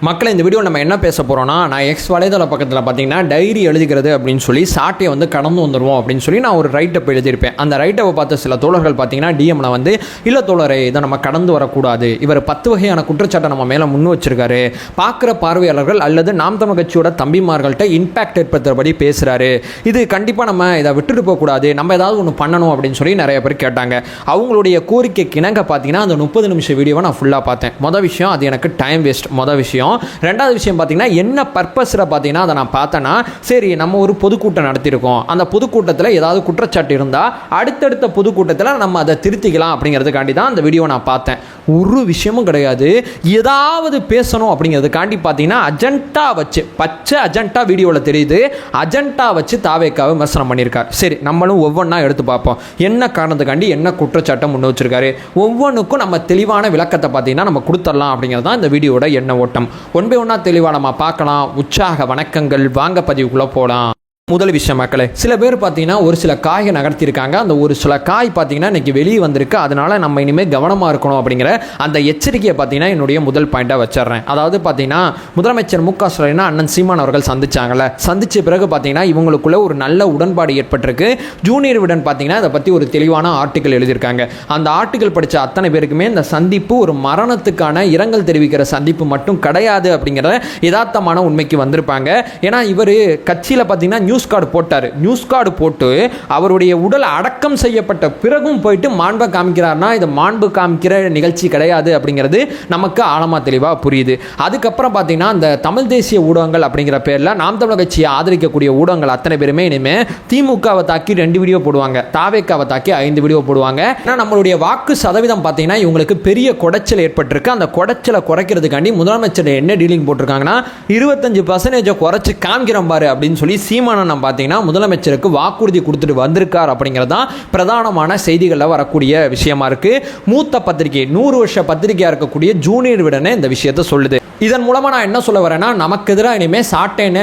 மக்களை இந்த வீடியோ நம்ம என்ன பேச போகிறோம்னா, நான் எக்ஸ் வலைதள பக்கத்தில் பார்த்தீங்கன்னா டைரி எழுதுகிறது அப்படின்னு சொல்லி சாட்டையை வந்து கடந்து வந்துடுவோம் அப்படின்னு சொல்லி நான் ஒரு ரைட்டப் எழுதியிருப்பேன். அந்த ரைட்டப்பை பார்த்த சில தோழர்கள் பார்த்தீங்கன்னா டிஎம்ல வந்து இல்லை தோழரே, இதை நம்ம கடந்து வரக்கூடாது, இவர் 10 வகையான குற்றச்சாட்டை நம்ம மேலே முன் வச்சிருக்காரு, பார்க்குற பார்வையாளர்கள் அல்லது நாம் தமிழ் கட்சியோட தம்பிமார்கள்ட்ட இம்பாக்ட் ஏற்படுத்துறபடி பேசுகிறாரு, இது கண்டிப்பாக நம்ம இதை விட்டுட்டு போகக்கூடாது, நம்ம ஏதாவது ஒன்று பண்ணணும் அப்படின்னு சொல்லி நிறைய பேர் கேட்டாங்க. அவங்களுடைய கோரிக்கைக்கு இணங்க பார்த்தீங்கன்னா அந்த 30 நிமிஷம் வீடியோவை நான் ஃபுல்லாக பார்த்தேன். மொதல் விஷயம், அது எனக்கு டைம் வேஸ்ட். மொதல் விஷயம். ரெண்டாவது விஷயம் பார்த்தீங்கன்னா என்ன பர்பஸில் பார்த்தீங்கன்னா அதை நான் பார்த்தேன்னா, சரி நம்ம ஒரு பொதுக்கூட்டம் நடத்தியிருக்கோம், அந்த பொதுக்கூட்டத்தில் ஏதாவது குற்றச்சாட்டு இருந்தால் அடுத்தடுத்த பொதுக்கூட்டத்தில் நம்ம அதை திருத்திக்கலாம் அப்படிங்கிறதுக்காண்டி தான் அந்த வீடியோ நான் பார்த்தேன். ஒரு விஷயமும் கிடையாது. ஏதாவது பேசணும் அப்படிங்கிறதுக்காண்டி பார்த்தீங்கன்னா அஜெண்டா வச்சு, பச்சை அஜெண்டா வீடியோவில் தெரியுது, அஜெண்டா வச்சு தாவேக்காவை விமர்சனம் பண்ணியிருக்கார். சரி, நம்மளும் ஒவ்வொன்றா எடுத்து பார்ப்போம். என்ன காரணத்துக்காண்டி என்ன குற்றச்சாட்டை முன் வச்சிருக்காரு, ஒவ்வொன்றுக்கும் நம்ம தெளிவான விளக்கத்தை பார்த்தீங்கன்னா நம்ம கொடுத்துடலாம் அப்படிங்கிறது தான் இந்த வீடியோட எண்ண ஓட்டம். ஒன் பை ஒன்றா தெளிவாக நம்ம பார்க்கலாம். உற்சாக வணக்கங்கள், வாங்க பதிவுக்குள்ளே போகலாம். முதல் விஷயம் மக்களே, சில பேர் பார்த்தீங்கன்னா ஒரு சில காயை நகர்த்தியிருக்காங்க. அந்த ஒரு சில காய் பார்த்தீங்கன்னா இன்றைக்கி வெளியே வந்திருக்கு, அதனால் நம்ம இனிமேல் கவனமாக இருக்கணும் அப்படிங்கிற அந்த எச்சரிக்கையை பார்த்தீங்கன்னா என்னுடைய முதல் பாயிண்டாக வச்சிடுறேன். அதாவது பார்த்தீங்கன்னா முதலமைச்சர் மு.க. ஸ்டாலின் அண்ணன் சீமான் அவர்கள் சந்திச்சாங்கல்ல, சந்தித்த பிறகு பார்த்தீங்கன்னா இவங்களுக்குள்ள ஒரு நல்ல உடன்பாடு ஏற்பட்டிருக்கு. ஜூனியர் விடன் பார்த்தீங்கன்னா அதை பற்றி ஒரு தெளிவான ஆர்டிக்கல் எழுதியிருக்காங்க. அந்த ஆர்டிக்கல் படித்த அத்தனை பேருக்குமே இந்த சந்திப்பு ஒரு மரணத்துக்கான இரங்கல் தெரிவிக்கிற சந்திப்பு மட்டும் கிடையாது அப்படிங்கிற யதார்த்தமான உண்மைக்கு வந்திருப்பாங்க. ஏன்னா இவர் கட்சியில் பார்த்தீங்கன்னா நியூஸ் கார்டு போட்டார். நியூஸ் கார்டு போட்டு அவருடைய உடல் அடக்கம் செய்யப்பட்ட பிறகும் போயிட்டு மாண்பை காமிக்கிறார்னா இது மாண்பு காமிக்கிற நிகழ்ச்சி கிடையாது அப்படிங்கிறது நமக்கு ஆழமாக தெளிவாக புரியுது. அதுக்கப்புறம் பார்த்தீங்கன்னா இந்த தமிழ் தேசிய ஊடகங்கள் அப்படிங்கிற பேரில் நாம் தமிழர் கட்சியை ஆதரிக்கக்கூடிய ஊடகங்கள் அத்தனை பேருமே இனிமேல் திமுகவை தாக்கி 2 வீடியோ போடுவாங்க, தாவேக்காவை தாக்கி 5 வீடியோ போடுவாங்க. ஏன்னா நம்மளுடைய வாக்கு சதவீதம் பார்த்தீங்கன்னா இவங்களுக்கு பெரிய குடைச்சல் ஏற்பட்டிருக்கு. அந்த குடைச்சலை குறைக்கிறதுக்காண்டி முதலமைச்சர் என்ன டீலிங் போட்டிருக்காங்கன்னா 25% குறைச்சி காமிக்கிறோம் பாரு அப்படின்னு சொல்லி சீமான பார்த்தீங்கன்னா முதலமைச்சருக்கு வாக்குறுதி கொடுத்துட்டு வந்திருக்கார் அப்படிங்கிறதான் பிரதானமான செய்திகளில் வரக்கூடிய விஷயமா இருக்கு. மூத்த பத்திரிகை 100 வருஷ பத்திரிகையா இருக்கக்கூடிய ஜூனியர் விடனே இந்த விஷயத்தை சொல்லுது. இதன் மூலமாக நான் என்ன சொல்ல வரேன்னா, நமக்கு எதிராக இனிமேல் சாட்டைன்னு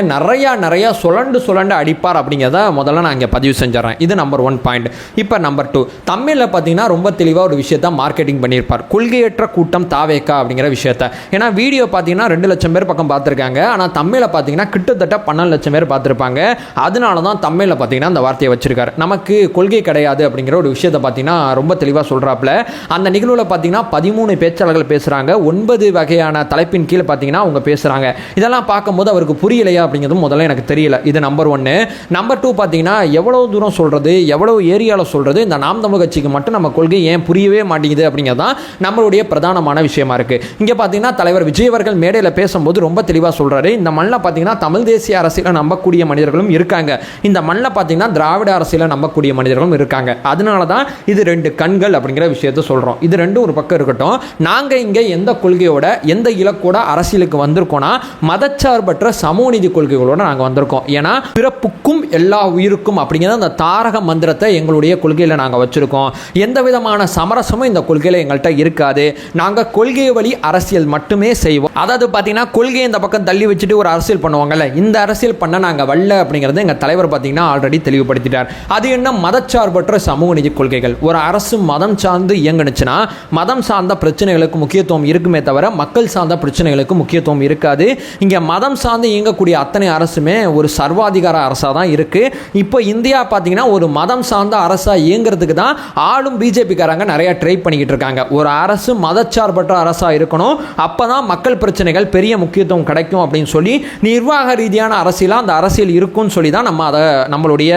நிறையா சுழண்டு அடிப்பார் அப்படிங்கிறத முதல்ல நான் இங்கே பதிவு செஞ்சிடறேன். இது நம்பர் 1 பாயிண்ட். இப்போ நம்பர் 2, தமிழில் பார்த்தீங்கன்னா ரொம்ப தெளிவாக ஒரு விஷயத்த மார்க்கெட்டிங் பண்ணியிருப்பார், கொள்கையற்ற கூட்டம் தாவேக்கா அப்படிங்கிற விஷயத்த. ஏன்னா வீடியோ பார்த்தீங்கன்னா 2 லட்சம் பேர் பக்கம் பார்த்துருக்காங்க, ஆனால் தமிழில் பார்த்தீங்கன்னா கிட்டத்தட்ட 12 லட்சம் பேர் பார்த்துருப்பாங்க. அதனால தான் தமிழில் பார்த்தீங்கன்னா அந்த வார்த்தையை வச்சிருக்காரு. நமக்கு கொள்கை கிடையாது அப்படிங்கிற ஒரு விஷயத்தை பார்த்தீங்கன்னா ரொம்ப தெளிவாக சொல்கிறாப்புல. அந்த நிகழ்வில் பார்த்தீங்கன்னா 13 பேச்சாளர்கள் பேசுகிறாங்க, 9 வகையான தலைப்பின் கீழே பார்த்தீங்கன்னா அவங்க பேசுகிறாங்க. இதெல்லாம் பார்க்கும்போது அவருக்கு புரியலையா அப்படிங்கிறது முதல்ல எனக்கு தெரியல. இது நம்பர் 1. நம்பர் 2 பார்த்தீங்கன்னா எவ்வளவு தூரம் சொல்கிறது, எவ்வளவு ஏரியாவில் சொல்கிறது, இந்த நாம் தமிழ் கட்சிக்கு மட்டும் நம்ம கொள்கை ஏன் புரியவே மாட்டேங்குது அப்படிங்கிறது தான் நம்மளுடைய பிரதானமான விஷயமா இருக்குது. இங்கே பார்த்தீங்கன்னா தலைவர் விஜய் அவர்கள் மேடையில் பேசும்போது ரொம்ப தெளிவாக சொல்கிறாரு, இந்த மண்ணில் பார்த்தீங்கன்னா தமிழ் தேசிய அரசியலை நம்பக்கூடிய மனிதர்களும் இருக்காங்க, இந்த மண்ணில் பார்த்தீங்கன்னா திராவிட அரசியலை நம்பக்கூடிய மனிதர்களும் இருக்காங்க, அதனால தான் இது 2 கண்கள் அப்படிங்கிற விஷயத்தை சொல்கிறோம். இது 2 ஒரு பக்கம் இருக்கட்டும். நாங்கள் இங்கே எந்த கொள்கையோட எந்த இலக்கோட அரசியலுக்கு வந்திருக்கோம்னா மதச்சார்பற்ற சமூக நீதி கொள்கைகளோட நாங்கள் வந்திருக்கோம். ஏன்னா பிறப்புக்கும் எல்லா உயிருக்கும் அப்படிங்கிற அந்த தாரக மந்திரத்தை எங்களுடைய கொள்கையில் நாங்கள் வச்சிருக்கோம். எந்த விதமான சமரசமும் இந்த கொள்கையில் எங்கள்கிட்ட இருக்காது. நாங்கள் கொள்கை வழி அரசியல் மட்டுமே செய்வோம். அதாவது பார்த்தீங்கன்னா கொள்கையை இந்த பக்கம் தள்ளி வச்சுட்டு ஒரு அரசியல் பண்ணுவாங்கல்ல, இந்த அரசியல் பண்ண நாங்கள் வரல அப்படிங்கிறது எங்கள் தலைவர் பார்த்தீங்கன்னா ஆல்ரெடி தெளிவுபடுத்திட்டார். அது என்ன மதச்சார்பற்ற சமூக நீதி கொள்கைகள். ஒரு அரசு மதம் சார்ந்து இயங்குனுச்சுன்னா மதம் சார்ந்த பிரச்சனைகளுக்கு முக்கியத்துவம் இருக்குமே தவிர மக்கள் சார்ந்த பிரச்சனைகளுக்கு முக்கியத்துவம் இருக்காது. இங்க மதம் சார்ந்து இயங்கக்கூடிய அத்தனை அரசுமே ஒரு சர்வாதிகார அரசா தான் இருக்கு. இப்போ இந்தியா பார்த்தீங்கன்னா ஒரு மதம் சார்ந்த அரசா இயங்குறதுக்கு தான் ஆளும் பிஜேபி காரங்க நிறைய ட்ரை பண்ணிக்கிட்டு இருக்காங்க. ஒரு அரசு மதச்சார்பற்ற அரசா இருக்கணும், அப்பதான் மக்கள் பிரச்சனைகள் பெரிய முக்கியத்துவம் கிடைக்கும் அப்படின்னு சொல்லி நிர்வாக ரீதியான அரசியலா அந்த அரசியல் இருக்கும்னு சொல்லி தான் நம்ம அதை நம்மளுடைய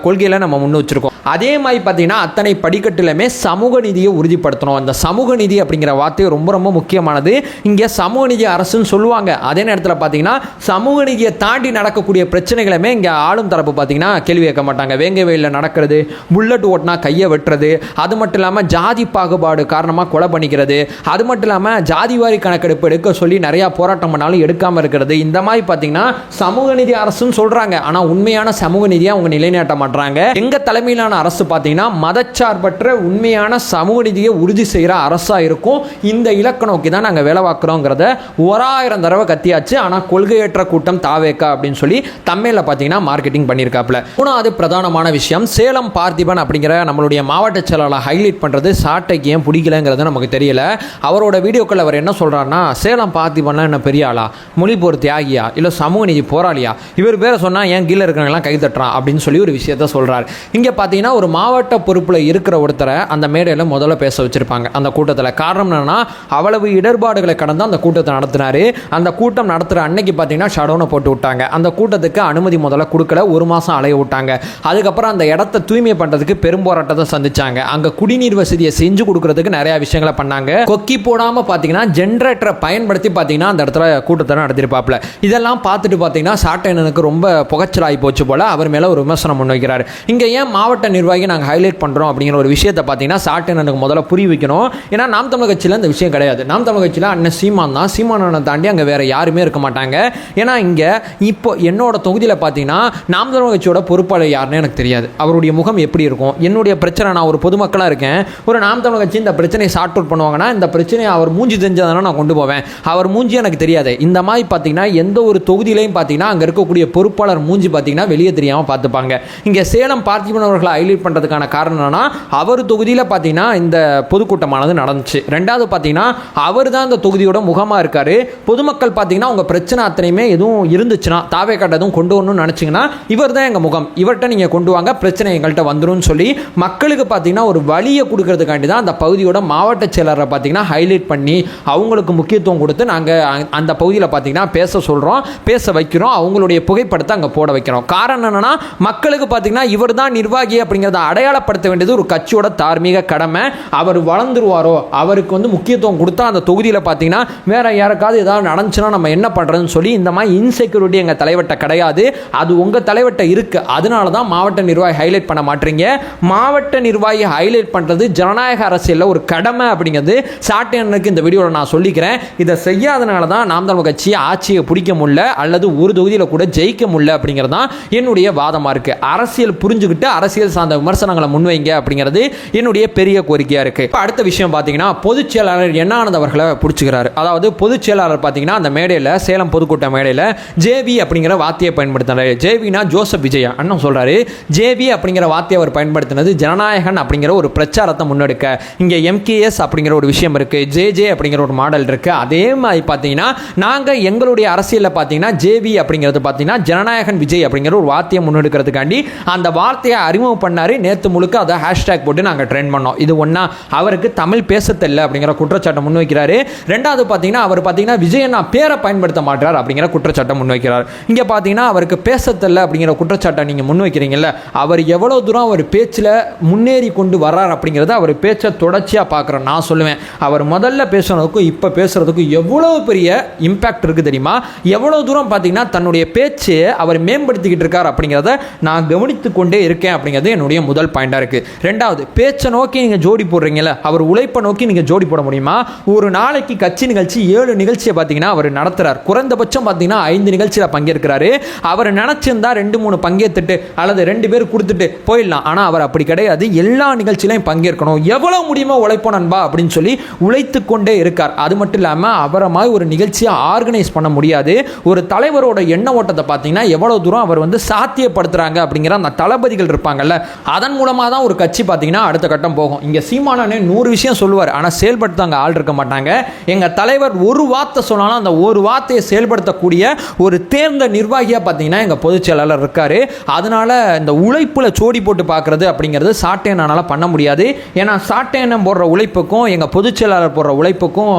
கொள்கையில நம்ம முன் வச்சிருக்கோம். அதே மாதிரி பார்த்தீங்கன்னா அத்தனை படிக்கட்டிலுமே சமூக நீதியை உறுதிப்படுத்தணும். அந்த சமூக நீதி அப்படிங்கிற வார்த்தை ரொம்ப ரொம்ப முக்கியமானது. இங்கே சமூக நீதி அரசுன்னு சொல்லுவாங்க, அதே நேரத்தில் பார்த்தீங்கன்னா சமூக நீதியை தாண்டி நடக்கக்கூடிய பிரச்சனைகளுமே இங்கே ஆளும் தரப்பு பார்த்தீங்கன்னா கேள்வி கேட்க மாட்டாங்க. வேங்க வெயிலில் நடக்கிறது, புல்லட் ஓட்டினா கையை வெட்டுறது, அது மட்டும் இல்லாமல் ஜாதி பாகுபாடு காரணமாக கொலை பண்ணிக்கிறது, அது மட்டும் இல்லாமல் ஜாதிவாரி கணக்கெடுப்பு எடுக்க சொல்லி நிறையா போராட்டம் பண்ணாலும் எடுக்காமல் இருக்கிறது, இந்த மாதிரி பார்த்தீங்கன்னா சமூக நீதி அரசுன்னு சொல்கிறாங்க. ஆனால் உண்மையான சமூக நீதியை அவங்க நிலைநாட்ட மாட்டாங்க. எங்கள் தலைமையிலான தலைமையிலான அரசு பார்த்தீங்கன்னா மதச்சார்பற்ற உண்மையான சமூக நீதியை உறுதி செய்கிற அரசாக இருக்கும். இந்த இலக்க நோக்கி தான் நாங்கள் வேலை பார்க்குறோங்கிறத 1000 தடவை கத்தியாச்சு. ஆனால் கொள்கையற்ற கூட்டம் தாவேக்கா அப்படின்னு சொல்லி தமிழில் பார்த்தீங்கன்னா மார்க்கெட்டிங் பண்ணியிருக்காப்புல. மூணாவது பிரதானமான விஷயம், சேலம் பார்த்திபன் அப்படிங்கிற நம்மளுடைய மாவட்ட செயலாளர் ஹைலைட் பண்ணுறது சாட்டைக்கு ஏன் பிடிக்கலங்கிறது நமக்கு தெரியல. அவரோட வீடியோக்கள் அவர் என்ன சொல்கிறாருன்னா, சேலம் பார்த்திபன்லாம் என்ன பெரிய ஆளா, மொழிபோர் தியாகியா, இல்லை சமூக நீதி போராளியா, இவர் பேரை சொன்னால் ஏன் கீழே இருக்கிறவங்களாம் கை தட்டுறான் அப்படின்னு சொல்லி ஒரு விஷயத்த சொல்கிறார். இங்கே பார்த்தீங்கன்னா ஒரு மாவட்ட பொறுப்பில் இருக்கிற ஒருத்தரை அந்த மேடையில் முதல்ல பேச வச்சுருப்பாங்க அந்த கூட்டத்தில். காரணம் என்னன்னா, அவ்வளவு இடர்பாடுகளை கடந்து அந்த கூட்டத்தை நடத்தினாரு. அந்த கூட்டம் நடத்துகிற அன்னைக்கு பார்த்தீங்கன்னா ஷடவுனை போட்டு விட்டாங்க. அந்த கூட்டத்துக்கு அனுமதி முதல்ல கொடுக்கல, 1 மாதம் அலைய விட்டாங்க. அதுக்கப்புறம் அந்த இடத்த தூய்மை பண்ணுறதுக்கு பெரும் போராட்டத்தை சந்திச்சாங்க. அங்கே குடிநீர் வசதியை செஞ்சு கொடுக்கறதுக்கு நிறைய விஷயங்களை பண்ணாங்க. கொக்கி போடாமல் பார்த்தீங்கன்னா ஜென்ரேட்டரை பயன்படுத்தி பார்த்தீங்கன்னா அந்த இடத்துல கூட்டத்தை நடத்திருப்பாப்ல. இதெல்லாம் பார்த்துட்டு பார்த்தீங்கன்னா சாட்டையனுக்கு ரொம்ப புகைச்சலாகி போச்சு போல. அவர் மேலே ஒரு விமர்சனம் முன்வைக்கிறார். இங்கே ஏன் மாவட்ட நிர்வாகி நாங்கள் ஹைலைட் பண்ணுறோம் அப்படிங்கிற ஒரு விஷயத்தை பார்த்தீங்கன்னா சாட்டையனுக்கு முதல்ல புரிய வைக்கணும். ஏன்னா நாம் தமிழர் கட்சியில் இந்த விஷயம் கிடையாது. நாம் தமிழர் கட்சியில் அண்ணன் சீமான் தான். சீமானனை தாண்டி அங்கே வேற யாருமே இருக்க மாட்டாங்க. ஏன்னா இங்கே இப்போ என்னோட தொகுதியில் பார்த்தீங்கன்னா நாம் தமிழர் கட்சியோட பொறுப்பாளர் யாருன்னு எனக்கு தெரியாது. அவருடைய முகம் எப்படி இருக்கும், என்னுடைய பிரச்சனை, நான் ஒரு பொதுமக்களாக இருக்கேன். ஒரு நாம் தமிழர் கட்சி இந்த பிரச்சனையை சார்ட் அவுட் பண்ணுவாங்கன்னா இந்த பிரச்சனையை அவர் மூஞ்சி தெரிஞ்சதானே நான் கொண்டு போவேன். அவர் மூஞ்சி எனக்கு தெரியாது. இந்த மாதிரி பார்த்தீங்கன்னா எந்த ஒரு தொகுதியிலையும் பார்த்தீங்கன்னா அங்கே இருக்கக்கூடிய பொறுப்பாளர் மூஞ்சி பார்த்தீங்கன்னா வெளியே தெரியாமல் பார்த்துப்பாங்க. இங்கே சேலம் பார்த்திபன் அவர்களை ஹைலைட் பண்ணுறதுக்கான காரணம் என்னன்னா, அவர் தொகுதியில் பார்த்தீங்கன்னா இந்த பொதுக்கூட்டமானது நடந்துச்சு. ரெண்டாவது பார்த்தீங்கன்னா அவர் தான் இந்த தொகுதியோட முகமாக இருக்காரு. பொதுமக்கள் பார்த்தீங்கன்னா உங்கள் பிரச்சனை அத்தனையுமே எதுவும் இருந்துச்சுன்னா தாவே காட்டதும் கொண்டு வரணும்னு நினச்சிங்கன்னா இவர் தான் எங்கள் முகம், இவர்கிட்ட நீங்கள் கொண்டு வாங்க, பிரச்சனை எங்கள்கிட்ட வந்துடும் சொல்லி மக்களுக்கு பார்த்தீங்கன்னா ஒரு வழியை கொடுக்கறதுக்காண்டி தான் அந்த பகுதியோட மாவட்ட செயலரை பார்த்தீங்கன்னா ஹைலைட் பண்ணி அவங்களுக்கு முக்கியத்துவம் கொடுத்து நாங்கள் அந்த பகுதியில் பார்த்தீங்கன்னா பேச சொல்கிறோம், பேச வைக்கிறோம், அவங்களுடைய புகைப்படத்தை அங்கே போட வைக்கிறோம். காரணம் என்னன்னா, மக்களுக்கு பார்த்தீங்கன்னா இவர் தான் நிர்வாகி அப்படிங்கிறத அடையாளப்படுத்த வேண்டியது ஒரு கட்சியோட தார்மீக கடமை. அவர் வளர்ந்துருவாரோ, அவருக்கு வந்து முக்கியத்துவம் கொடுத்தா அந்த தொகுதியில் பார்த்தீங்கன்னா வேற யாருக்காவது ஏதாவது நடந்துச்சுன்னா நம்ம என்ன பண்ணுறதுன்னு சொல்லி இந்த மாதிரி இன்செக்யூரிட்டி எங்கள் தலைவர்கிட்ட கிடையாது. அது உங்கள் தலைவர்கிட்ட இருக்கு. அதனால தான் மாவட்ட நிர்வாகி ஹைலைட் பண்ண மாட்டீங்க. மாவட்ட நிர்வாகி ஹைலைட் பண்ணுறது ஜனநாயக அரசியலில் ஒரு கடமை அப்படிங்கிறது சாட்டையனுக்கு இந்த வீடியோவில் நான் சொல்லிக்கிறேன். இதை செய்யாதனால தான் நாம் தமிழர் கட்சி ஆட்சியை பிடிக்க முடியல அல்லது ஒரு தொகுதியில் கூட ஜெயிக்க முடியல அப்படிங்கிறது தான் என்னுடைய வாதமாக இருக்குது. அரசியல் புரிஞ்சுக்கிட்டு அரசியல் சார்ந்த விமர்சனங்களை முன்வைங்க அப்படிங்கிறது என்னுடைய பெரிய கோரிக்கையாக இருக்குது. இப்போ அடுத்த விஷயம் பார்த்தீங்கன்னா பொதுச் செயலாளர் என்னானது அவர்களை பிடிச்சிக்கிறாரு. அதாவது பொதுச் செயலாளர் பார்த்தீங்கன்னா அந்த மேடையில் சேலம் பொதுக்கூட்ட மேடையில் ஜேவி அப்படிங்கிற வார்த்தையை பயன்படுத்தினார். ஜேவினா ஜோசப் விஜயா அண்ணன் சொல்கிறாரு. ஜேவி அப்படிங்கிற வார்த்தையை அவர் பயன்படுத்தினது ஜனநாயகன் அப்படிங்கிற ஒரு பிரச்சாரத்தை முன்னெடுக்க. இங்கே எம்கேஎஸ் அப்படிங்கிற ஒரு விஷயம் இருக்குது, ஜேஜே அப்படிங்கிற ஒரு மாடல் இருக்குது. அதே மாதிரி பார்த்தீங்கன்னா நாங்கள் எங்களுடைய அரசியலில் பார்த்தீங்கன்னா ஜேவி அப்படிங்கிறது பார்த்தீங்கன்னா ஜனநாயகன் விஜய் அப்படிங்கிற ஒரு வார்த்தையை முன்னெடுக்கிறதுக்காண்டி அந்த வார்த்தையை அறிமுகம் பண்ணார். நேற்று முழுக்க அதை ஹேஷ்டேக் போட்டு நாங்கள் ட்ரெண்ட் பண்ணோம். இது ஒன்றா அவருக்கு தமிழ் பேச தெரியல அப்படிங்கிற குற்றச்சாட்டை முன்வைக்கிறாரு. ரெண்டாவது பார்த்தீங்கன்னா அவர் பார்த்தீங்கன்னா விஜயண்ணா பேரை பயன்படுத்த மாட்டார் அப்படிங்கிற குற்றச்சாட்டை முன்வைக்கிறார். இங்கே பார்த்தீங்கன்னா அவருக்கு பேச தெரியல அப்படிங்கிற குற்றச்சாட்டை நீங்கள் முன்வைக்கிறீங்கல்ல, அவர் எவ்வளோ தூரம் அவர் பேச்சில் முன்னேறி கொண்டு வர்றார் அப்படிங்கிறத அவர் பேச்சை தொடர்ச்சியாக பார்க்குறேன். நான் சொல்லுவேன், அவர் முதல்ல பேசுனதுக்கும் இப்போ பேசுறதுக்கும் எவ்வளோ பெரிய இம்பேக்ட் இருக்குது தெரியுமா? எவ்வளோ தூரம் பார்த்தீங்கன்னா தன்னுடைய பேச்சு அவர் மேம்படுத்திக்கிட்டு இருக்கார் அப்படிங்கிறத நான் கவனித்து கொண்டே இருக்கேன் அப்படிங்கிறது என்னுடைய முதல் பாயிண்டாக இருக்குது. ரெண்டாவது, பேச்சை நோக்கி நீங்கள் ஜோடி போடுறீங்கல்ல, அவர் உழைப்பை நோக்கி நீங்கள் ஜோடி போட முடியுமா? ஒரு நாளைக்கு கட்சி நிகழ்ச்சி 7 நிகழ்ச்சியை பார்த்தீங்கன்னா அவர் நடத்துகிறார். குறைந்தபட்சம் பார்த்தீங்கன்னா 5 நிகழ்ச்சியில் பங்கேற்கிறாரு. அவர் நினச்சிருந்தா 2-3 பங்கேற்றுட்டு அல்லது 2 பேர் கொடுத்துட்டு போயிடலாம். ஆனால் அவர் அப்படி கிடையாது. எல்லா நிகழ்ச்சியிலையும் பங்கேற்கணும், எவ்வளோ முடியுமோ உழைப்போம் நண்பா அப்படின்னு சொல்லி உழைத்து கொண்டே இருக்கார். அது மட்டும் இல்லாமல் அவரை மாதிரி ஒரு நிகழ்ச்சியை ஆர்கனைஸ் பண்ண முடியாது. ஒரு தலைவரோட எண்ண ஓட்டத்தை பார்த்தீங்கன்னா எவ்வளோ தூரம் அவர் வந்து சாத்தியப்படுத்துகிறாங்க அப்படிங்கிற அந்த தளபதிகள் இருப்பாங்கல்ல, அதன் மூலமாக தான் ஒரு கட்சி பார்த்தீங்கன்னா அடுத்த கட்டம் போகும். இங்கே சீமானே 100 விஷயம் சொல்லுவார், ஆனால் செயல்படுத்த அங்கே ஆள் இருக்க மாட்டாங்க. எங்கள் தலைவர் ஒரு வார்த்தை சொன்னாலும் அந்த ஒரு வார்த்தையை செயல்படுத்தக்கூடிய ஒரு தேர்ந்த நிர்வாகியாக பார்த்தீங்கன்னா எங்கள் பொதுச் செயலாளர் இருக்காரு. அதனால இந்த உழைப்புல சோடி போட்டு பார்க்கறது அப்படிங்கிறது சாட்டையனால் பண்ண முடியாது. ஏன்னா சாட்டையனம் போடுற உழைப்புக்கும் எங்கள் பொதுச் செயலாளர் போடுற உழைப்புக்கும்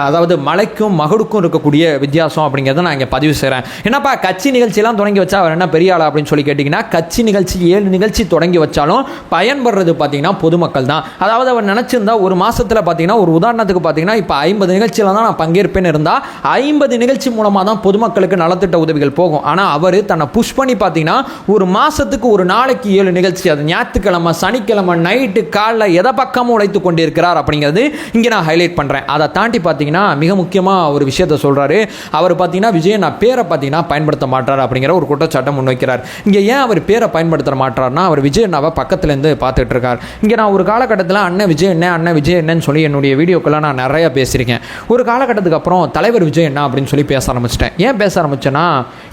அதாவது மலைக்கும் மகடுக்கும் இருக்கக்கூடிய வித்தியாசம் அப்படிங்கிறத நான் இங்கே பதிவு செய்கிறேன். என்னப்பா கட்சி நிகழ்ச்சியெல்லாம் தொடங்கி வச்சா அவர் என்ன பெரிய ஆளா அப்படின்னு சொல்லி கேட்டிங்கன்னா, கட்சி நிகழ்ச்சி 7 நிகழ்ச்சி தொடங்கி வச்சாலும் பயன்படுறது பார்த்தீங்கன்னா பொதுமக்கள் தான். அதாவது அவர் நினச்சிருந்தா ஒரு மாதத்தில் பார்த்தீங்கன்னா ஒரு உதாரணத்துக்கு பார்த்தீங்கன்னா இப்போ 50 நிகழ்ச்சியில் தான் நான் பங்கேற்பேன்னு இருந்தால் 50 நிகழ்ச்சி மூலமாக தான் பொதுமக்களுக்கு நலத்திட்ட உதவிகள் போகும். ஆனால் அவர் தன்னை புஷ் பண்ணி பார்த்தீங்கன்னா ஒரு மாதத்துக்கு ஒரு நாளைக்கு 7 நிகழ்ச்சி, அது ஞாயிற்றுக்கிழமை சனிக்கிழமை நைட்டு காலைல எதை பக்கமும் உழைத்து கொண்டிருக்கிறார் அப்படிங்கிறது இங்கே நான் ஹைலைட் பண்ணுறேன். அதை தாண்டி பார்த்தீங்கன்னா மிக முக்கியமாக ஒரு விஷயத்தை சொல்கிறாரு. அவர் பார்த்தீங்கன்னா விஜய் நான் பேரை பார்த்தீங்கன்னா பயன்படுத்த மாட்டார் அப்படிங்கிற ஒரு குற்றச்சாட்டை முன்வைக்கிறார். இங்கே ஏன் அவர் பேரை பயன்படுத்த மாட்டார்னா, அவர் அவர் விஜய் அண்ணாவை பக்கத்துலேருந்து பார்த்துட்டு இருக்கார். இங்கே நான் ஒரு காலகட்டத்தில் அண்ணன் விஜய் என்னன்னு சொல்லி என்னுடைய வீடியோக்கெல்லாம் நான் நிறையா பேசியிருக்கேன். ஒரு காலகட்டத்துக்கு அப்புறம் தலைவர் விஜய் என்ன அப்படின்னு சொல்லி பேச ஆரம்பிச்சிட்டேன். ஏன் பேச ஆரம்பிச்சேன்னா,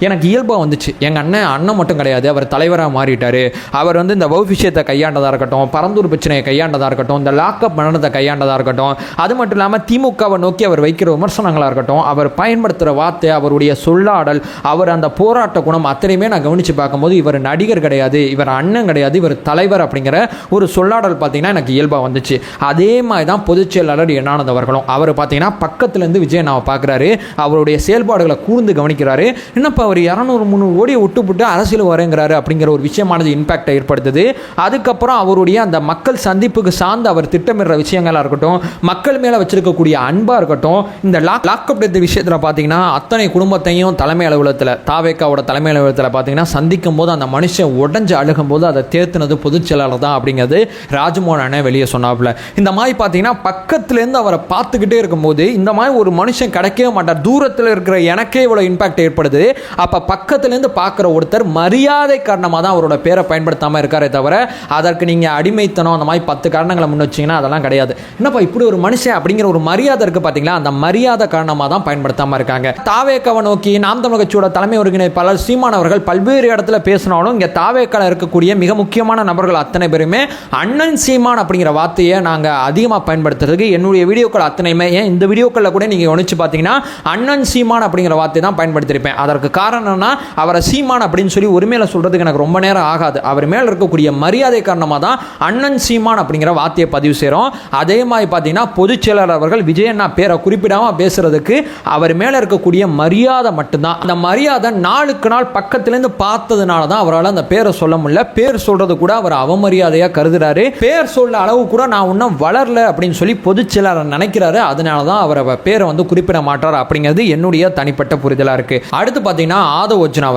எனக்கு இயல்பாக வந்துச்சு. எங்கள் அண்ணன் மட்டும் கிடையாது, அவர் தலைவராக மாறிட்டார். அவர் வந்து இந்த வவு விஷயத்தை கையாண்டதாக இருக்கட்டும், பரந்தூர் பிரச்சனையை கையாண்டதாக இருக்கட்டும், இந்த லாக்அப் மரணத்தை கையாண்டதாக இருக்கட்டும், அது மட்டும் இல்லாமல் திமுகவை நோக்கி அவர் வைக்கிற விமர்சனங்களாக இருக்கட்டும், அவர் பயன்படுத்துகிற வார்த்தை, அவருடைய சொல்லாடல், அவர் அந்த போராட்ட குணம் அத்தனையுமே நான் கவனித்து பார்க்கும்போது இவர் நடிகர் கிடையாது, இவர் அண்ணன் கிடையாது, இவர் தலைவர் அப்படிங்கிற ஒரு சொல்லாடல் பார்த்தீங்கன்னா எனக்கு இயல்பாக வந்துச்சு. அதே மாதிரி தான் பொதுச் செயலாளர் என்னானது அவர்களும். அவர் பார்த்தீங்கன்னா பக்கத்துலேருந்து விஜய் அண்ணாவை பார்க்குறாரு, அவருடைய செயல்பாடுகளை கூர்ந்து கவனிக்கிறாரு. என்னப்பா அவர் 200-300 கோடியை விட்டு அரசியல் வரேங்கிறாரு அப்படிங்கிற ஒரு விஷயமானது இம்பாக்டை ஏற்படுத்துது. அதுக்கப்புறம் அவருடைய அந்த மக்கள் சந்திப்புக்கு சார்ந்து அவர் திட்டமிடுற விஷயங்களாக இருக்கட்டும், மக்கள் மேலே வச்சிருக்கக்கூடிய அன்பாக இருக்கட்டும், இந்த லாக்அப் டெத் விஷயத்தில் பார்த்தீங்கன்னா அத்தனை குடும்பத்தையும் தலைமை அலுவலகத்தில், தாவேக்காவோட தலைமை அலுவலகத்தில் பார்த்தீங்கன்னா சந்திக்கும் போது அந்த மனுஷன் உடஞ்சு அழுகும் போது அதை தேர்த்துனது பொதுச் செயலாளர் தான் அப்படிங்கிறது ராஜ்மோகன் அண்ணன் வெளியே சொன்னாப்புல. இந்த மாதிரி பார்த்தீங்கன்னா பக்கத்துலேருந்து அவரை பார்த்துக்கிட்டே இருக்கும்போது இந்த மாதிரி ஒரு மனுஷன் கிடைக்கவே மாட்டார். தூரத்தில் இருக்கிற எனக்கே இவ்வளோ இம்பாக்ட் ஏற்படுது. அப்போ பக்கத்துலேருந்து பார்க்குற ஒருத்தர் மரியாதை காரணமாக தான் அவரோட பேரை பயன்படுத்தாமல் இருக்காரே தவிர அதற்கு நீங்கள் அடிமைத்தனம் அந்த மாதிரி 10 காரணங்களை முன் வச்சிங்கன்னா அதெல்லாம் கிடையாது. என்னப்பா இப்படி ஒரு மனுஷன் அப்படிங்கிற ஒரு மரியாதை இருக்குது பார்த்தீங்களா, அந்த மரியாதை காரணமாக தான் பயன்படுத்தாமல் இருக்காங்க. தாவேக்காவை நோக்கி நாம் தமிழர் கட்சியோட தலைமை ஒருங்கிணைப்பாளர் சீமான் அவர்கள் பல்வேறு இடத்துல பேசினாலும் இங்கே தாவேக்கால இருக்கக்கூடிய மிக முக்கியமான நபர்கள் அத்தனை பேருமே அண்ணன் சீமான் அப்படிங்கிற வார்த்தையை நாங்கள் அதிகமாக பயன்படுத்துறதுக்கு என்னுடைய வீடியோக்கள் அத்தனையுமே, ஏன் இந்த வீடியோக்களில் கூட நீங்கள் கவனிச்சு பார்த்தீங்கன்னா அண்ணன் சீமான் அப்படிங்கிற வார்த்தை தான் பயன்படுத்தியிருப்பேன். அதற்கு காரணம்னா அவரை சீமான் அப்படின்னு சொல்லி உரிமையில் சொல்கிறதுக்கு எனக்கு ரொம்ப நேரம் ஆகாது. அவர் மேலே இருக்கக்கூடிய மரியாதை காரணமாக தான் அண்ணன் சீமான் அப்படிங்கிற வார்த்தையை பதிவு செய்கிறோம். அதே மாதிரி பார்த்தீங்கன்னா பொதுச் செயலாளர் அவர்கள் விஜய் அண்ணா பேரை குறிப்பிடாமல் பேசுறதுக்கு அவர் மேலே இருக்கக்கூடிய மரியாதை மட்டும்தான். அந்த மரியாதை நாளுக்கு நாள் பக்கத்துலேருந்து பார்த்ததுனால தான் அவரால் அந்த பேரை சொல்ல முடியல. பேர் சொல்றது கூட அவர் அவமரியாதையாக கருதுறாரு. பேர் சொல்ல அளவு கூட நான் இன்னும் வளரல அப்படின்னு சொல்லி பொதுச் செயலாளர் நினைக்கிறாரு. அதனால தான் அவர் பேரை வந்து குறிப்பிட மாட்டார் அப்படிங்கிறது என்னுடைய தனிப்பட்ட புரிதலாக இருக்கு. அடுத்து பார்த்தீங்கன்னா ஆதவோஜனா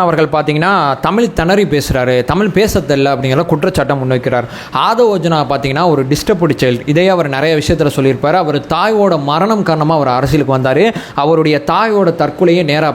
அவர்கள் பார்த்தீங்கன்னா தமிழ் திணறி பேசுறாரு, தமிழ் பேச தெரியல அப்படிங்கிற குற்றச்சாட்டம் முன்வைக்கிறார். ஆதவோஜனா பார்த்தீங்கன்னா ஒரு டிஸ்டர்ப்டு சைல்டு. இதையே அவர் நிறைய விஷயத்தில் சொல்லியிருப்பார். அவர் தாயோட மரணம் காரணமாக அவர் அரசியலுக்கு வந்தார். அவருடைய தாயோட தற்கொலையை நேராக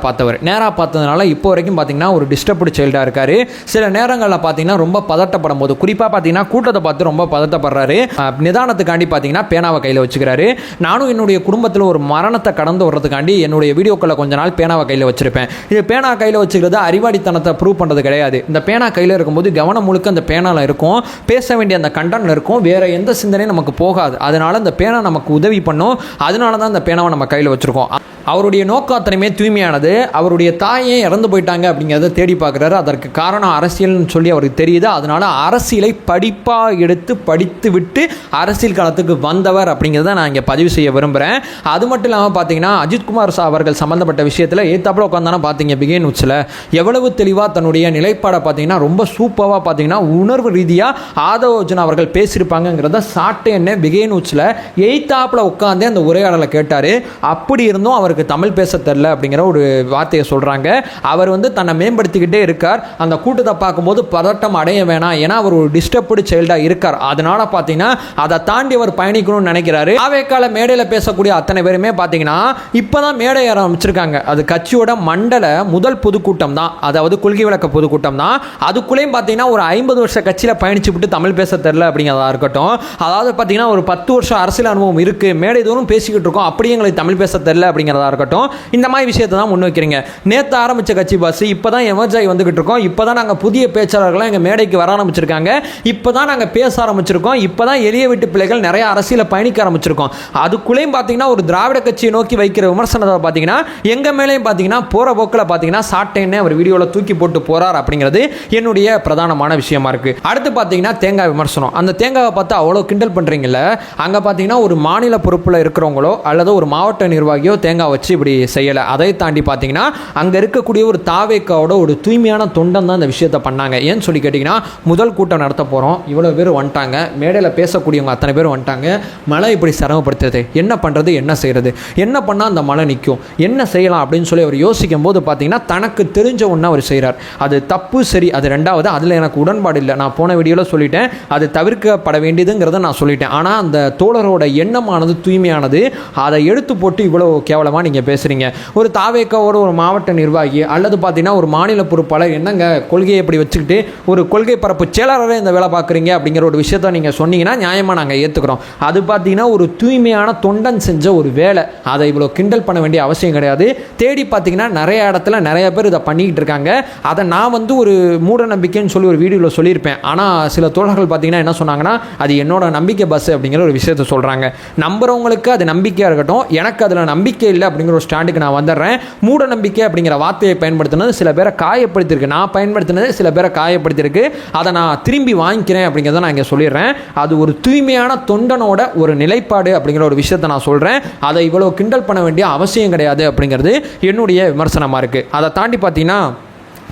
பார்த்ததுனால இப்போ வரைக்கும் பார்த்தீங்கன்னா ஒரு டிஸ்டர்ப்டு சைல்டாக இருக்காரு. சில நேரங்களில் பார்த்தீங்கன்னா ரொம்ப பதட்டப்படும் போது, குறிப்பாக பார்த்தீங்கன்னா கூட்டத்தை பார்த்து ரொம்ப பதட்டப்படுறாரு. நிதானத்துக்காண்டி பார்த்தீங்கன்னா பேனாவை கையில் வச்சுக்கிறாரு. நானும் என்னுடைய குடும்பத்தில் ஒரு மரணத்தை கடந்து வர்றதுக்காண்டி என்னுடைய வீடியோக்களில் கொஞ்ச நாள் பேனாவை கையில் வச்சிருப்பேன். இது பேனா கையில் வச்சுக்கிறது அறிவாளித்தனத்தை ப்ரூவ் பண்ணுறது கிடையாது. இந்த பேனா கையில் இருக்கும்போது கவனம் முழுக்க அந்த பேனாவில் இருக்கும், பேச வேண்டிய அந்த கண்டென்ட்ல இருக்கும், வேற எந்த சிந்தனையும் நமக்கு போகாது. அதனால இந்த பேனா நமக்கு உதவி பண்ணும். அதனால தான் இந்த பேனாவை நம்ம கையில் வச்சிருக்கோம். அவருடைய நோக்கம் அத்தனையுமே தூய்மையானது. அவருடைய தாயே இறந்து போயிட்டாங்க அப்படிங்கிறத தேடி பார்க்குறாரு. அதற்கு காரணம் அரசியல்னு சொல்லி அவருக்கு தெரியுது. அதனால அரசியலை படிப்பாக எடுத்து படித்து விட்டு அரசியல் காலத்துக்கு வந்தவர் அப்படிங்கிறத நான் இங்கே பதிவு செய்ய விரும்புகிறேன். அது மட்டும் இல்லாமல் பார்த்தீங்கன்னா அஜித்குமார் அவர்கள் சம்மந்தப்பட்ட விஷயத்தில் ஏத்தாப்புல உட்காந்தானே பார்த்தீங்க பிகேன் உச்சில் எவ்வளவு தெளிவாக தன்னுடைய நிலைப்பாடை பார்த்தீங்கன்னா ரொம்ப சூப்பராக பார்த்தீங்கன்னா உணர்வு ரீதியாக ஆதவோஜனா அவர்கள் பேசியிருப்பாங்கிறத சாட்டேன்னு பிகேன் உச்சில் எய்த்தாப்புல உட்காந்தே அந்த உரையாடலை கேட்டார். அப்படி இருந்தும் அவருக்கு தமிழ் பேச தெரியல அப்படிங்கிற ஒரு வார்த்தையை சொல்கிறாங்க. அவர் வந்து தன்னை மேம்படுத்திக்கிட்டே இருக்கார். அந்த கூட்டத்தை பார்க்கும்போது பதட்டம் அடைய வேணாம், ஏன்னா அவர் ஒரு டிஸ்டர்ப்டு சைல்டாக இருக்கார். அதனால பார்த்தீங்கன்னா அதை தாண்டி அவர் பயணிக்கணும்னு நினைக்கிறாரு. ஆவேக்கால மேடையில் பேசக்கூடிய அத்தனை பேருமே பார்த்தீங்கன்னா இப்போ தான் மேடை ஆரம்பிச்சிருக்காங்க. அது கட்சியோட மண்டல முதல் பொதுக்கூட்டம் தான், அதாவது கொள்கை விளக்க பொதுக்கூட்டம் தான். அதுக்குள்ளேயும் பார்த்தீங்கன்னா ஒரு 50 வருஷ கட்சியில் பயணிச்சு விட்டு தமிழ் பேச தெரியல அப்படிங்கிறதா இருக்கட்டும், அதாவது பார்த்தீங்கன்னா ஒரு 10 வருஷம் அரசியல் அனுபவம் இருக்குது, மேடை தோறும் பேசிக்கிட்டு இருக்கோம், அப்படியே எங்களுக்கு தமிழ் பேச தெரியல அப்படிங்கிறதா இருக்கட்டும், இந்த மாதிரி விஷயத்தை தான் முன் வைக்கிறீங்க. நேற்று ஆரம்பித்த கட்சி பஸ் இப்போ தான் எமர்ஜ் ஆகி வந்துகிட்டு இருக்கோம். இப்போ தான் நாங்கள் புதிய பேச்சாளர்கள்லாம் எங்கள் மேடைக்கு வர ஆரம்பிச்சிருக்காங்க. இப்போ தான் நாங்கள் பேச ஆரம்பிச்சிருக்கோம். இப்போ தான் எளிய வீட்டு பிள்ளைகள் நிறைய அரசியலை பயணிக்க ஆரம்பிச்சிருக்கோம். அதுக்குள்ளேயும் பார்த்தீங்கன்னா ஒரு திராவிட கட்சியை நோக்கி வைக்கிற விமர்சனத்தை பார்த்தீங்கன்னா எங்கள் மேலேயும் பார்த்தீங்கன்னா போகிற போக்கில் பார்த்தீங்கன்னா சாட்டேன்னு அவர் வீடியோவில் தூக்கி போட்டு போகிறார் அப்படிங்கிறது என்னுடைய பிரதானமான விஷயமா இருக்குது. அடுத்து பார்த்தீங்கன்னா தேங்காய் விமர்சனம். அந்த தேங்காவை பார்த்து அவ்வளோ கிண்டல் பண்ணுறீங்கல்ல, அங்கே பார்த்தீங்கன்னா ஒரு மாநில பொறுப்பில் இருக்கிறவங்களோ அல்லது ஒரு மாவட்ட நிர்வாகியோ தேங்காய் வச்சு இப்படி செய்யலை. அதை தாண்டி பார்த்தீங்கன்னா அங்கே இருக்கக்கூடிய ஒரு தாவேக்காவோட ஒரு தூய்மையான தொண்டன் தான் இந்த விஷயத்தை பண்ணாங்க. ஏன்னு சொல்லி கேட்டிங்கன்னா முதல் கூட்டம் நடத்த போகிறோம், இவ்வளோ பேர் வந்துட்டாங்க, மேடையில் பேசக்கூடியவங்க அத்தனை பேர் வந்துட்டாங்க, மழை இப்படி சிரமப்படுத்துறது, என்ன பண்ணுறது, என்ன செய்கிறது, என்ன பண்ணால் அந்த மழை நிற்கும், என்ன செய்யலாம் அப்படின்னு சொல்லி அவர் யோசிக்கும் போது பார்த்தீங்கன்னா தனக்கு தெரிஞ்ச ஒன்று அவர் செய்கிறார். அது தப்பு, சரி, அது ரெண்டாவது, அதில் எனக்கு உடன்பாடு இல்லை. நான் போன வீடியோவில் சொல்லிட்டேன், அது தவிர்க்கப்பட வேண்டியதுங்கிறத நான் சொல்லிட்டேன். ஆனால் அந்த தோழரோட எண்ணமானது தூய்மையானது. அதை எடுத்து போட்டு இவ்வளோ கேவலமாக நீங்கள் பேசுகிறீங்க. ஒரு தாவேக்காவோட ஒரு மாவட்ட நிர்வாகி அல்லது பார்த்தீங்கன்னா ஒரு மாநில பொறுப்பாளர் என்னங்க கொள்கையை இப்படி வச்சுக்கிட்டு ஒரு கொள்கை பரப்பு செயலாளரே இந்த வேலை பார்க்குறீங்க அப்படிங்கிற ஒரு விஷயத்த நீங்கள் சொன்னீங்கன்னா நியாயமாக நாங்கள் ஏற்றுக்கிறோம். அது பார்த்தீங்கன்னா ஒரு தூய்மையான தொண்டன் செஞ்ச ஒரு வேலை, அதை இவ்வளோ கிண்டல் பண்ண வேண்டிய அவசியம் கிடையாது. தேடி பார்த்தீங்கன்னா நிறைய இடத்துல நிறைய பேர் இதை பண்ணிக்கிட்டு இருக்காங்க. அதை நான் வந்து ஒரு மூட நம்பிக்கைன்னு சொல்லி ஒரு வீடியோவில் சொல்லியிருப்பேன். ஆனால் சில தோழர்கள் பார்த்தீங்கன்னா என்ன சொன்னாங்கன்னா, அது என்னோட நம்பிக்கை பஸ் அப்படிங்கிற ஒரு விஷயத்தை சொல்கிறாங்க. நம்புறவங்களுக்கு அது நம்பிக்கையாக இருக்கட்டும், எனக்கு அதில் நம்பிக்கை இல்லை அப்படிங்கிற ஒரு ஸ்டாண்டுக்கு நான் வந்துடுறேன். மூட நம்பிக்கை அப்படிங்கிற வார்த்தையை பயன்படுத்தினது சில பேரை காயப்படுத்தியிருக்கு, நான் பயன்படுத்தினது சில பேரை காயப்படுத்தியிருக்கு. அதை நான் திரும்பி வாங்கிக்கிறேன் அப்படிங்கிறத நான் இங்கே சொல்லிடுறேன். அது ஒரு தூய்மையான தொண்டனோட ஒரு நிலைப்பாடு அப்படிங்கிற ஒரு விஷயத்தை நான் சொல்கிறேன். அதை இவ்வளோ கிண்டல் பண்ண வேண்டிய அவசியம் கிடையாது அப்படிங்கிறது என்னுடைய விமர்சனமாக இருக்குது. அதை தாண்டி பார்த்தீங்கன்னா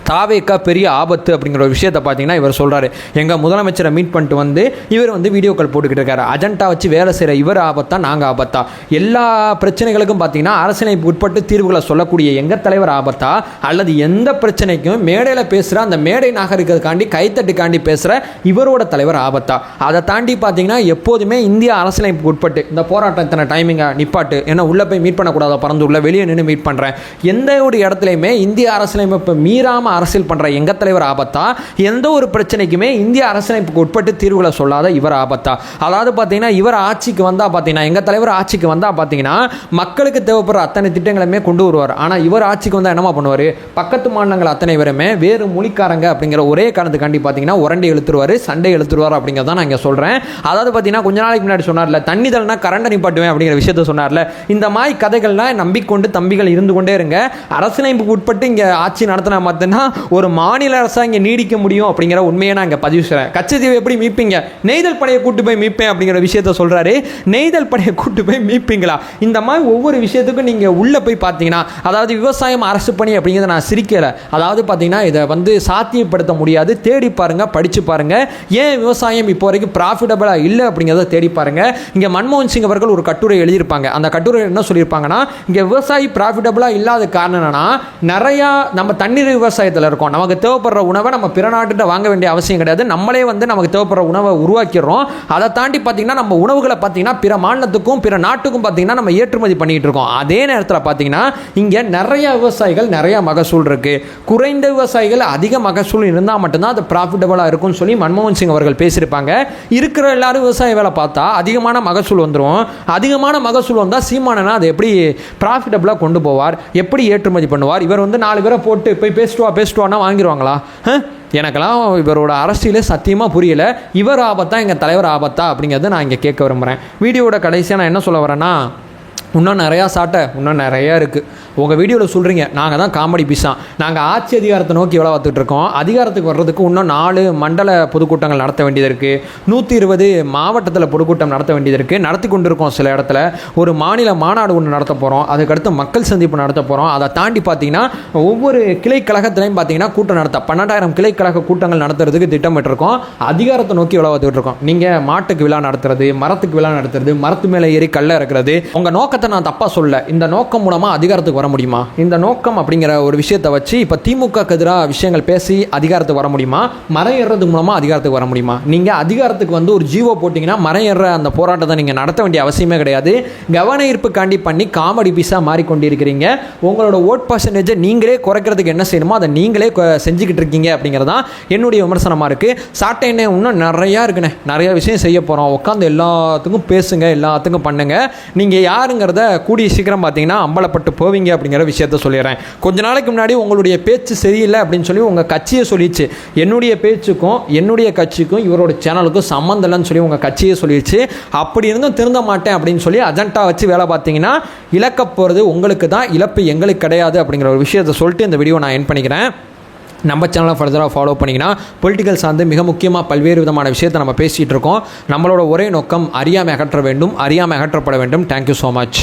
தாவேக்கா பெரிய ஆபத்து அப்படிங்கிற ஒரு விஷயத்தை பார்த்தீங்கன்னா இவர் சொல்கிறாரு. எங்கள் முதலமைச்சரை மீட் பண்ணிட்டு வந்து இவர் வந்து வீடியோ கால் போட்டுக்கிட்டு இருக்காரு. அஜெண்டா வச்சு வேலை செய்கிற இவர் ஆபத்தா நாங்கள் ஆபத்தா? எல்லா பிரச்சனைகளுக்கும் பார்த்தீங்கன்னா அரசியலுக்கு உட்பட்டு தீர்வுகளை சொல்லக்கூடிய எங்கள் தலைவர் ஆபத்தா, அல்லது எந்த பிரச்சனைக்கும் மேடையில் பேசுகிற அந்த மேடை நாகரிகத்துக்காண்டி கைத்தட்டுக்காண்டி பேசுகிற இவரோட தலைவர் ஆபத்தா? அதை தாண்டி பார்த்தீங்கன்னா எப்போதுமே இந்திய அரசியலுக்கு உட்பட்டு இந்த போராட்டத்தின டைமிங்காக நிப்பாட்டு, ஏன்னா உள்ளே போய் மீட் பண்ணக்கூடாத, பறந்து உள்ள வெளியே நின்று மீட் பண்ணுறேன். எந்த ஒரு இடத்துலையுமே இந்திய அரசியலமைப்பை மீறாமல் அரசியல் பண்ற எங்க தலைவர் ஆபத்தா? எந்த ஒரு பிரச்சனைக்குமே இந்திய அரசியலமைப்புக்கு உட்பட்டு தீர்வுகளை சொல்லாத இவர் ஆபத்தா? அதாவது பார்த்தீங்கன்னா இவர் ஆட்சிக்கு வந்தா பார்த்தீங்கன்னா, எங்க தலைவர் ஆட்சிக்கு வந்தா பார்த்தீங்கன்னா மக்களுக்கு தேவைப்படுற அத்தனை திட்டங்களுமே கொண்டு வருவார். ஆனால் இவர் ஆட்சிக்கு வந்தால் என்னமா பண்ணுவார்? பக்கத்து மாநிலங்கள் அத்தனை பேருமே வேறு மொழிக்காரங்க அப்படிங்கிற ஒரே காரணத்துக்காண்டி பார்த்தீங்கன்னா உரண்டை இழுத்துருவார், சண்டை இழுத்துருவார் அப்படிங்கிறத நான் இங்கே சொல்கிறேன். அதாவது பார்த்தீங்கன்னா கொஞ்ச நாளைக்கு முன்னாடி சொன்னார்ல, தண்ணி தரனா கரண்டை நிப்பாட்டுவேன் அப்படிங்கிற விஷயத்த சொன்னார்ல. இந்த மாதிரி கதைகள்லாம் நம்பிக்கொண்டு தம்பிகள் இருந்து கொண்டே இருங்க. அரசியலமைப்புக்கு உட்பட்டு இங்கே ஆட்சி நடத்தினா மட்டும்தான் ஒரு மாநில அரசா இங்கே நீடிக்க முடியும் அப்படிங்கிற உண்மையை நான் இங்கே பதிவு செய்கிறேன். கச்சத்தீவை எப்படி மீட்பீங்க? நெய்தல் படையை கூட்டு போய் மீட்பேன் அப்படிங்கிற விஷயத்த சொல்கிறாரு. நெய்தல் படையை கூட்டு போய் மீட்பீங்களா? இந்த மாதிரி ஒவ்வொரு விஷயத்துக்கும் நீங்கள் உள்ளே போய் பார்த்தீங்கன்னா, அதாவது விவசாயம் அரசு பணி அப்படிங்கிறத நான் சிரிக்கலை. அதாவது பார்த்தீங்கன்னா இதை வந்து சாத்தியப்படுத்த முடியாது. தேடி பாருங்க, படித்து பாருங்க. ஏன் விவசாயம் இப்போ வரைக்கும் ப்ராஃபிட்டபிளாக இல்லை அப்படிங்கிறத தேடி பாருங்க. இங்கே மன்மோகன் சிங் அவர்கள் ஒரு கட்டுரை எழுதியிருப்பாங்க. அந்த கட்டுரை என்ன சொல்லியிருப்பாங்கன்னா, இங்கே விவசாயி ப்ராஃபிட்டபிளாக இல்லாத காரணம் என்னன்னா, நிறையா நம்ம தண்ணீர் விவசாயத்தில் இருக்கோம். நமக்கு தேவைப்படுற உணவை நம்ம பிற நாட்டுகிட்ட வாங்க வேண்டிய அவசியம் கிடையாது. நம்மளே வந்து நமக்கு தேவைப்படுற உணவை உருவாக்கிடுறோம். அதை தாண்டி பார்த்தீங்கன்னா நம்ம உணவுகளை பார்த்தீங்கன்னா பிற மாநிலத்துக்கும் பிற நாட்டுக்கும் பார்த்தீங்கன்னா நம்ம ஏற்றுமதி பண்ணிட்டு இருக்கோம். அதே நேரத்தில் பார்த்தீங்கன்னா இங்கே நிறைய விவசாயிகள் நிறைய மகசூல் இருக்கு. குறைந்த விவசாயிகள் அதிக மகசூல் இருந்தால் மட்டும்தான் அது ப்ராஃபிட்டபிளாக இருக்கும்னு சொல்லி மன்மோகன் சிங் அவர்கள் பேசியிருப்பாங்க. இருக்கிற எல்லாரும் விவசாய வேலை பார்த்தா அதிகமான மகசூல் வந்துடும். அதிகமான மகசூல் வந்தால் சீமானனா அதை எப்படி ப்ராஃபிட்டபிளாக கொண்டு போவார்? எப்படி ஏற்றுமதி பண்ணுவார்? இவர் வந்து 4 பேரை போட்டு போய் பேசிட்டுவானா வாங்கிடுவாங்களா? எனக்கெல்லாம் இவரோட அரசியலே சத்தியமாக புரியல. இவர் ஆபத்தா எங்கள் தலைவர் ஆபத்தா அப்படிங்கிறத நான் இங்கே கேட்க விரும்புகிறேன். வீடியோட கடைசியாக நான் என்ன சொல்ல வரேன்னா, இன்னும் நிறையா சாட்டை இன்னும் நிறையா இருக்குது. உங்கள் வீடியோவில் சொல்கிறீங்க நாங்கள் தான் காமெடி பீஸா, நாங்கள் ஆட்சி அதிகாரத்தை நோக்கி எவ்வளோ பார்த்துட்டு இருக்கோம். அதிகாரத்துக்கு வர்றதுக்கு இன்னும் 4 மண்டல பொதுக்கூட்டங்கள் நடத்த வேண்டியது இருக்குது. 120 மாவட்டத்தில் பொதுக்கூட்டம் நடத்த வேண்டியது இருக்குது. நடத்தி கொண்டு இருக்கோம். சில இடத்துல ஒரு மாநில மாநாடு ஒன்று நடத்த போகிறோம். அதுக்கடுத்து மக்கள் சந்திப்பு நடத்த போகிறோம். அதை தாண்டி பார்த்தீங்கன்னா ஒவ்வொரு கிளை கழகத்திலையும் பார்த்தீங்கன்னா கூட்டம் நடத்த 12,000 கிளை கழக கூட்டங்கள் நடத்துறதுக்கு திட்டமிட்டிருக்கோம். அதிகாரத்தை நோக்கி எவ்வளோ பார்த்துட்டு இருக்கோம். நீங்கள் மாட்டுக்கு விழா நடத்துறது, மரத்துக்கு விழா நடத்துறது, மரத்து மேலே ஏறி கல்லை இறக்குறது, உங்கள் நோக்கத்தை நான் தப்பா சொல்ல. இந்த நோக்கம் மூலமா அதிகாரத்துக்கு வர முடியுமா? இந்த நோக்கம் அப்படிங்கிற ஒரு விஷயத்தை வச்சு இப்ப திமுக எதிராக விஷயங்கள் பேசி அதிகாரத்துக்கு வர முடியுமா? மரம் ஏறுறது மூலமா அதிகாரத்துக்கு வர முடியுமா? நீங்க அதிகாரத்துக்கு வந்து ஒரு ஜீவோ போட்டீங்கன்னா மரம் ஏற அந்த போராட்டத்தை நீங்க நடத்த வேண்டிய அவசியமே கிடையாது. கவன ஈர்ப்புக்காண்டி பண்ணி காமெடி பீஸா மாறிக்கொண்டிருக்கிறீங்க. உங்களோட ஓட் பர்சன்டேஜை நீங்களே குறைக்கிறதுக்கு என்ன செய்யணுமோ அதை நீங்களே செஞ்சுக்கிட்டு இருக்கீங்க அப்படிங்கிறதான் என்னுடைய விமர்சனமா இருக்கு. சாட்டை என்ன இன்னும் நிறையா இருக்குண்ணே, நிறைய விஷயம் செய்ய போறோம். உட்காந்து எல்லாத்துக்கும் பேசுங்க, எல்லாத்துக்கும் பண்ணுங்க. நீங்க யாருங்கிறத கூடிய சீக்கிரம் பார்த்தீங்கன்னா அம்பலப்பட்டு போவீங்க அப்படிங்கிற விஷயத்த சொல்லிடுறேன். கொஞ்ச நாளைக்கு முன்னாடி உங்களுடைய பேச்சு சரியில்லை அப்படின்னு சொல்லி உங்கள் கட்சியை சொல்லிடுச்சு. என்னுடைய பேச்சுக்கும் என்னுடைய கட்சிக்கும் இவரோட சேனலுக்கும் சம்மந்தம் இல்லைன்னு சொல்லி உங்கள் கட்சியை சொல்லிடுச்சு. அப்படி இருந்தும் திருந்த மாட்டேன் அப்படின்னு சொல்லி அஜெண்டா வச்சு வேலை பார்த்தீங்கன்னா இழக்க போகிறது உங்களுக்கு தான், இழப்பு எங்களுக்கு கிடையாது அப்படிங்கிற ஒரு விஷயத்தை சொல்லிட்டு இந்த வீடியோ நான் எண்ட் பண்ணிக்கிறேன். நம்ம சேனலை ஃபர்தராக ஃபாலோ பண்ணிங்கன்னா பொலிட்டிக்கல் சார்ந்து மிக முக்கியமாக பல்வேறு விதமான விஷயத்தை நம்ம பேசிகிட்டு இருக்கோம். நம்மளோட ஒரே நோக்கம் அறியாமை அகற்ற வேண்டும், அறியாமை அகற்றப்பட வேண்டும். Thank you so much.